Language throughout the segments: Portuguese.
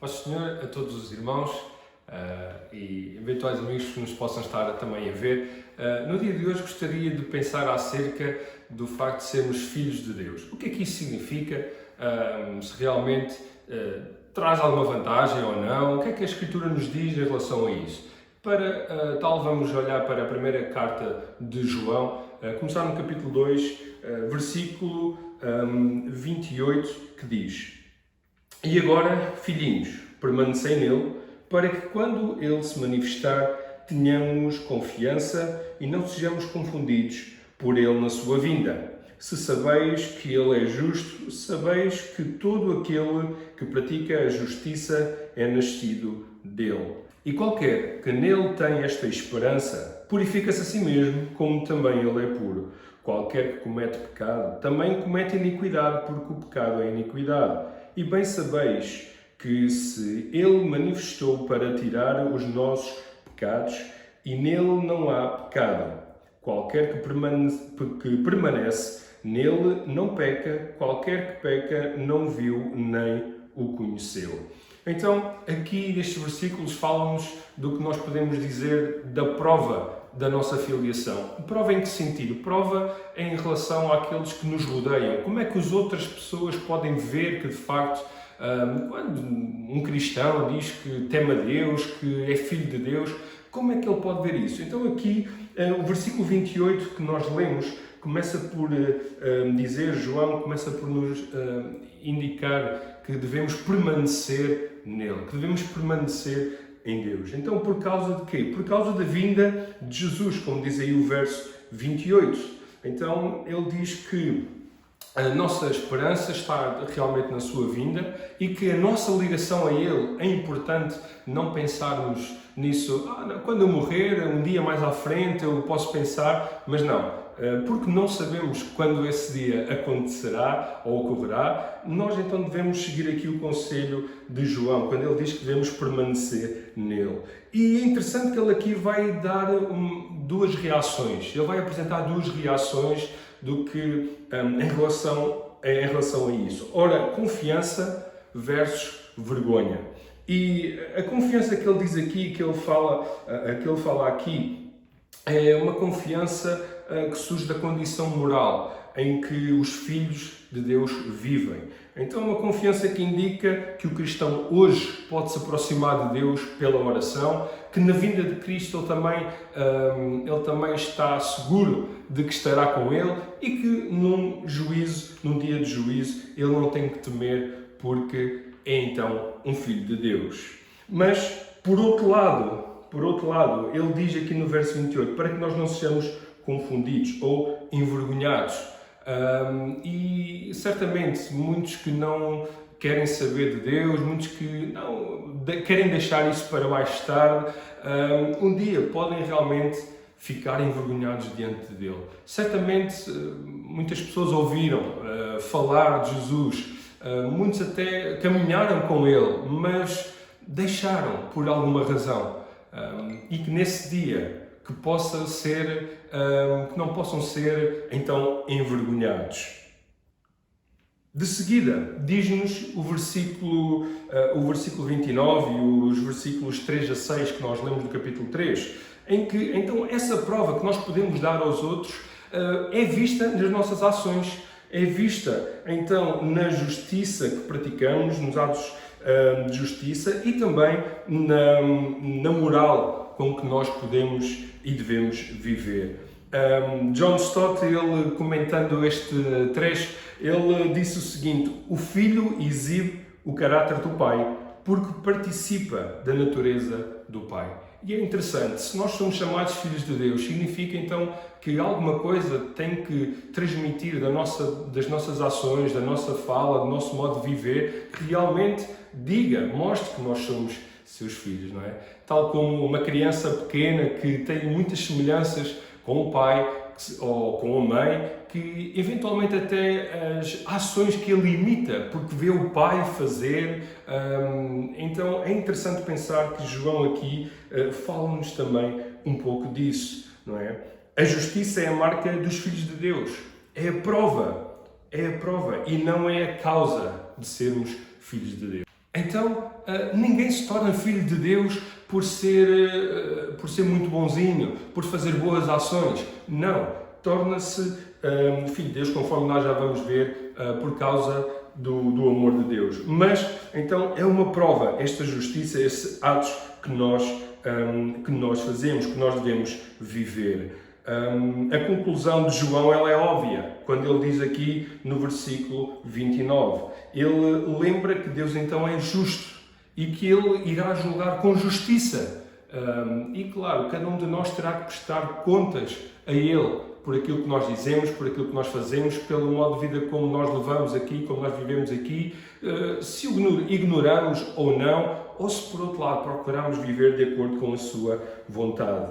Paz do Senhor a todos os irmãos e eventuais amigos que nos possam estar também a ver. No dia de hoje gostaria de pensar acerca do facto de sermos filhos de Deus. O que é que isso significa? Se realmente traz alguma vantagem ou não? O que é que a Escritura nos diz em relação a isso? Para tal, vamos olhar para a primeira carta de João, começar no capítulo 2, versículo 28, que diz: E agora, filhinhos, permanecei nele, para que quando ele se manifestar, tenhamos confiança e não sejamos confundidos por ele na sua vinda. Se sabeis que ele é justo, sabeis que todo aquele que pratica a justiça é nascido dele. E qualquer que nele tem esta esperança, purifica-se a si mesmo, como também ele é puro. Qualquer que comete pecado, também comete iniquidade, porque o pecado é iniquidade. E bem sabeis que se ele manifestou para tirar os nossos pecados, e nele não há pecado. Qualquer que permanece nele não peca, qualquer que peca não viu nem o conheceu. Então, aqui nestes versículos falam-nos do que nós podemos dizer da prova da nossa filiação. Prova em que sentido? Prova em relação àqueles que nos rodeiam. Como é que as outras pessoas podem ver que, de facto, quando um cristão diz que teme a Deus, que é filho de Deus, como é que ele pode ver isso? Então aqui, o versículo 28 que nós lemos, começa por dizer, João começa por nos indicar que devemos permanecer nele, que devemos permanecer em Deus. Então, por causa de quê? Por causa da vinda de Jesus, como diz aí o verso 28. Então, ele diz que a nossa esperança está realmente na sua vinda e que a nossa ligação a Ele é importante não pensarmos nisso, quando eu morrer, um dia mais à frente eu posso pensar, mas não. Porque não sabemos quando esse dia acontecerá ou ocorrerá, nós então devemos seguir aqui o conselho de João, quando ele diz que devemos permanecer nele. E é interessante que ele aqui vai dar duas reações, ele vai apresentar duas reações do que em relação a isso. Ora, confiança versus vergonha. E a confiança que ele diz aqui, que ele fala aqui, é uma confiança que surge da condição moral em que os filhos de Deus vivem. Então, uma confiança que indica que o cristão hoje pode se aproximar de Deus pela oração, que na vinda de Cristo ele também está seguro de que estará com Ele e que num dia de juízo, ele não tem que temer porque é então um filho de Deus. Mas, por outro lado, ele diz aqui no verso 28, para que nós não sejamos confundidos ou envergonhados. E certamente muitos que não querem saber de Deus, muitos que não querem deixar isso para mais tarde, um dia podem realmente ficar envergonhados diante dele. Certamente muitas pessoas ouviram falar de Jesus, muitos até caminharam com ele, mas deixaram por alguma razão. E que nesse dia que não possam ser então envergonhados. De seguida, diz-nos o versículo 29 e os versículos 3 a 6 que nós lemos do capítulo 3, em que então essa prova que nós podemos dar aos outros é vista nas nossas ações, é vista então na justiça que praticamos, nos atos de justiça e também na moral com que nós podemos e devemos viver. John Stott, ele comentando este trecho, ele disse o seguinte: o filho exibe o caráter do pai porque participa da natureza do pai. E é interessante, se nós somos chamados filhos de Deus, significa então que alguma coisa tem que transmitir das nossas ações, da nossa fala, do nosso modo de viver, que realmente mostre que nós somos seus filhos, não é? Tal como uma criança pequena que tem muitas semelhanças com o pai ou com a mãe, que eventualmente até as ações que ele imita, porque vê o pai fazer. Então é interessante pensar que João aqui fala-nos também um pouco disso, não é? A justiça é a marca dos filhos de Deus, é a prova e não é a causa de sermos filhos de Deus. Então, ninguém se torna filho de Deus por ser muito bonzinho, por fazer boas ações. Não, torna-se filho de Deus, conforme nós já vamos ver, por causa do amor de Deus. Mas, então, é uma prova, esta justiça, esses atos que nós fazemos, que nós devemos viver. A conclusão de João ela é óbvia, quando ele diz aqui no versículo 29. Ele lembra que Deus então é justo e que Ele irá julgar com justiça. E claro, cada um de nós terá que prestar contas a Ele por aquilo que nós dizemos, por aquilo que nós fazemos, pelo modo de vida como nós levamos aqui, como nós vivemos aqui, se o ignoramos ou não, ou se por outro lado procuramos viver de acordo com a sua vontade.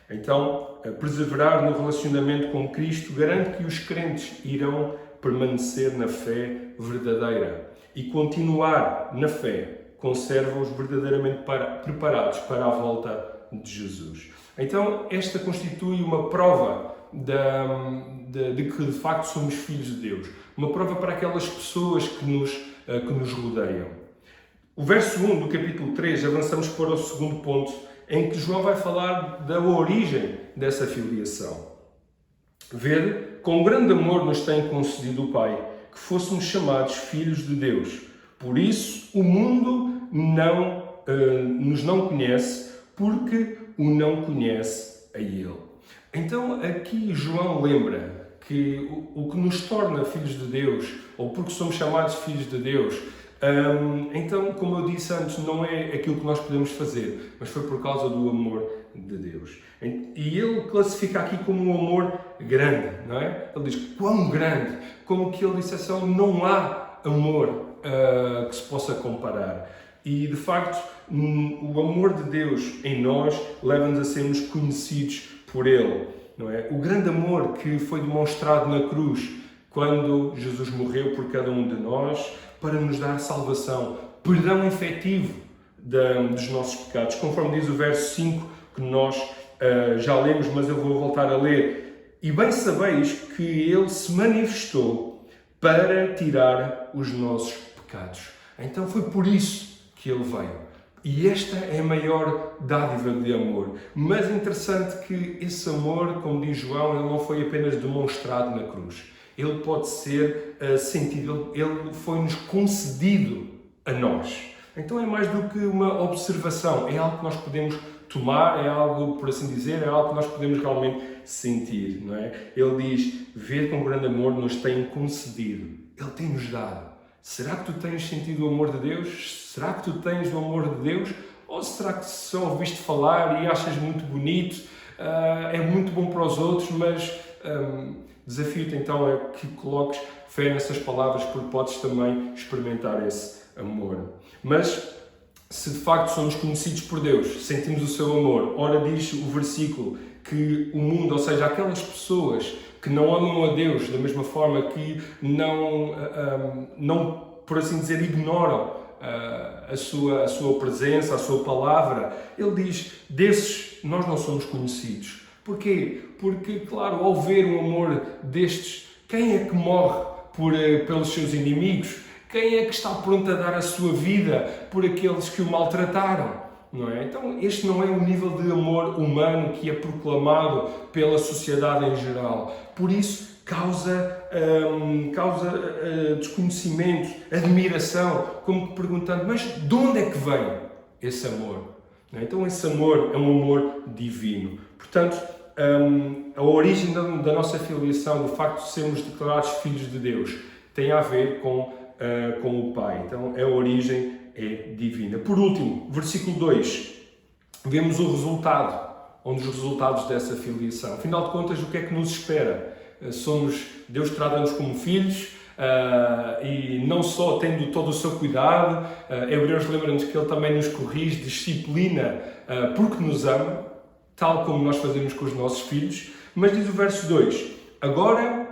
Então, perseverar no relacionamento com Cristo garante que os crentes irão permanecer na fé verdadeira e continuar na fé conserva-os verdadeiramente preparados para a volta de Jesus. Então, esta constitui uma prova de que de facto somos filhos de Deus. Uma prova para aquelas pessoas que nos rodeiam. O verso 1 do capítulo 3, avançamos para o segundo ponto, em que João vai falar da origem dessa filiação. Vede, com grande amor nos tem concedido o Pai, que fôssemos chamados filhos de Deus. Por isso, o mundo nos não conhece, porque o não conhece a Ele. Então, aqui João lembra que o que nos torna filhos de Deus, ou porque somos chamados filhos de Deus, então, como eu disse antes, não é aquilo que nós podemos fazer, mas foi por causa do amor de Deus. E ele classifica aqui como um amor grande, não é? Ele diz, quão grande, como que ele disse assim, não há amor que se possa comparar. E, de facto, o amor de Deus em nós leva-nos a sermos conhecidos por Ele, não é? O grande amor que foi demonstrado na cruz, quando Jesus morreu por cada um de nós, para nos dar salvação, perdão efetivo dos nossos pecados, conforme diz o verso 5, que nós já lemos, mas eu vou voltar a ler. E bem sabeis que Ele se manifestou para tirar os nossos pecados. Então foi por isso que Ele veio. E esta é a maior dádiva de amor. Mas é interessante que esse amor, como diz João, ele não foi apenas demonstrado na cruz. Ele pode ser sentido, ele foi-nos concedido a nós. Então é mais do que uma observação, é algo que nós podemos tomar, é algo, por assim dizer, é algo que nós podemos realmente sentir, não é? Ele diz, vê com grande amor nos tem concedido, Ele tem-nos dado. Será que tu tens sentido o amor de Deus? Será que tu tens o amor de Deus? Ou será que só ouviste falar e achas muito bonito, é muito bom para os outros, mas desafio-te então é que coloques fé nessas palavras, porque podes também experimentar esse amor. Mas se de facto somos conhecidos por Deus, sentimos o seu amor, ora diz o versículo que o mundo, ou seja, aquelas pessoas que não amam a Deus da mesma forma, que não por assim dizer, ignoram a sua presença, a sua palavra, ele diz, desses nós não somos conhecidos. Porquê? Porque, claro, ao ver o amor destes, quem é que morre pelos seus inimigos? Quem é que está pronto a dar a sua vida por aqueles que o maltrataram? Não é? Então, este não é o nível de amor humano que é proclamado pela sociedade em geral. Por isso, causa desconhecimento, admiração, como que perguntando, mas de onde é que vem esse amor? Não é? Então, esse amor é um amor divino. Portanto, a origem da nossa filiação, do facto de sermos declarados filhos de Deus, tem a ver com o Pai. Então, a origem é divina. Por último, versículo 2, vemos o resultado, um dos resultados dessa filiação. Afinal de contas, o que é que nos espera? Deus trata-nos como filhos, e não só tendo todo o seu cuidado, Hebreus lembra-nos que Ele também nos corrige, disciplina, porque nos ama, tal como nós fazemos com os nossos filhos. Mas diz o verso 2, agora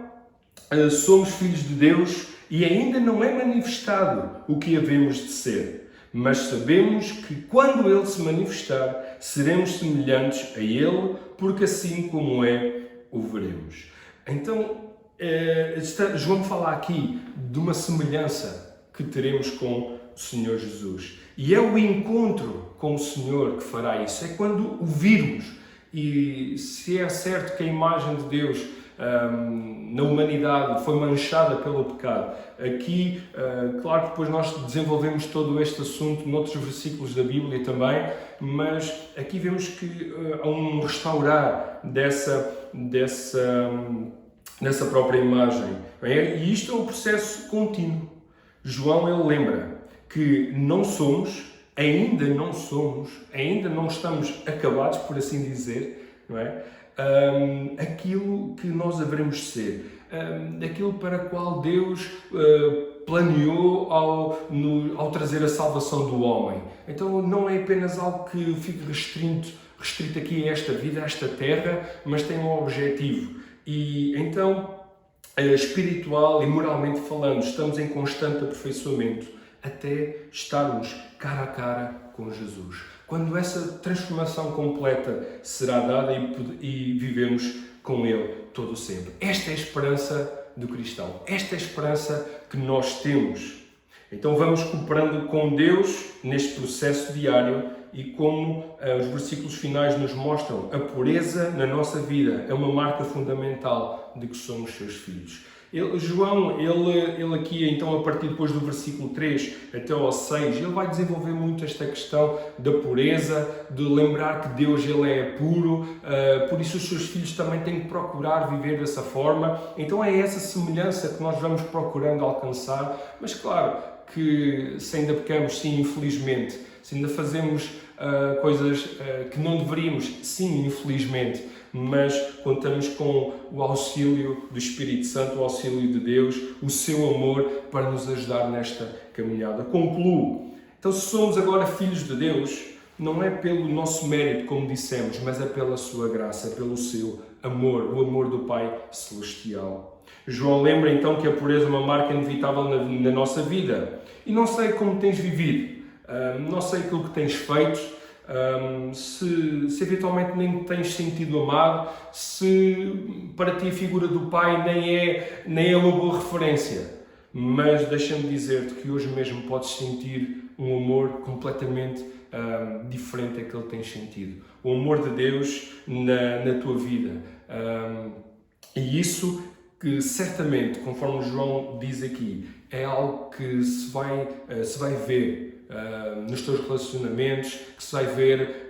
somos filhos de Deus e ainda não é manifestado o que havemos de ser, mas sabemos que quando Ele se manifestar, seremos semelhantes a Ele, porque assim como é, o veremos. Então, João fala aqui de uma semelhança que teremos com o Senhor Jesus. E é o encontro com o Senhor que fará isso. É quando o virmos. E se é certo que a imagem de Deus na humanidade foi manchada pelo pecado, aqui, claro que depois nós desenvolvemos todo este assunto noutros versículos da Bíblia também, mas aqui vemos que há um restaurar dessa própria imagem. E isto é um processo contínuo. João, ele lembra que ainda não estamos acabados, por assim dizer, não é? Aquilo que nós haveremos de ser, aquilo para o qual Deus planeou ao trazer a salvação do homem. Então não é apenas algo que fique restrito aqui a esta vida, a esta terra, mas tem um objetivo. E então, espiritual e moralmente falando, estamos em constante aperfeiçoamento até estarmos cara a cara com Jesus. Quando essa transformação completa será dada e vivemos com Ele todo sempre. Esta é a esperança do cristão. Esta é a esperança que nós temos. Então vamos cooperando com Deus neste processo diário e como os versículos finais nos mostram, a pureza na nossa vida é uma marca fundamental de que somos seus filhos. João, ele aqui, então, a partir depois do versículo 3 até ao 6, ele vai desenvolver muito esta questão da pureza, de lembrar que Deus, ele é puro, por isso os seus filhos também têm que procurar viver dessa forma. Então é essa semelhança que nós vamos procurando alcançar, mas claro que se ainda pecamos, sim, infelizmente, se ainda fazemos coisas que não deveríamos, sim, infelizmente, mas contamos com o auxílio do Espírito Santo, o auxílio de Deus, o seu amor para nos ajudar nesta caminhada. Concluo. Então, se somos agora filhos de Deus, não é pelo nosso mérito, como dissemos, mas é pela sua graça, é pelo seu amor, o amor do Pai Celestial. João lembra então que a pureza é uma marca inevitável na nossa vida. E não sei como tens vivido, não sei aquilo que tens feito, se eventualmente nem tens sentido amado, se para ti a figura do Pai nem é uma boa referência, mas deixa-me dizer-te que hoje mesmo podes sentir um amor completamente diferente daquele que tens sentido. O amor de Deus na tua vida. E isso que certamente, conforme João diz aqui, é algo que se vai ver nos teus relacionamentos, que se vai ver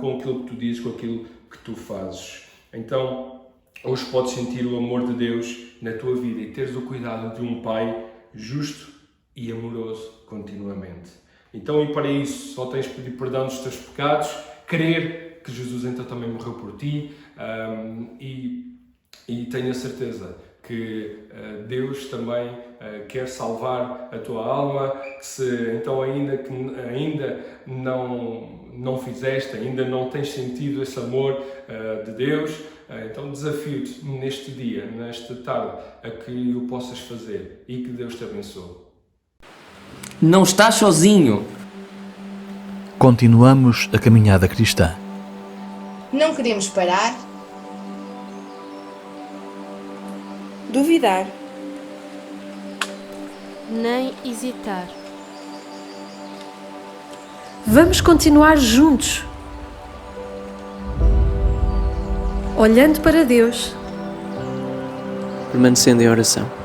com aquilo que tu dizes, com aquilo que tu fazes. Então, hoje podes sentir o amor de Deus na tua vida e teres o cuidado de um Pai justo e amoroso continuamente. Então, e para isso, só tens de pedir perdão dos teus pecados, crer que Jesus então também morreu por ti e tenho a certeza que Deus também quer salvar a tua alma, que se então ainda não fizeste, ainda não tens sentido esse amor de Deus, então desafio-te neste dia, nesta tarde, a que o possas fazer e que Deus te abençoe. Não estás sozinho. Continuamos a caminhada cristã. Não queremos parar, duvidar, nem hesitar. Vamos continuar juntos, olhando para Deus, permanecendo em oração.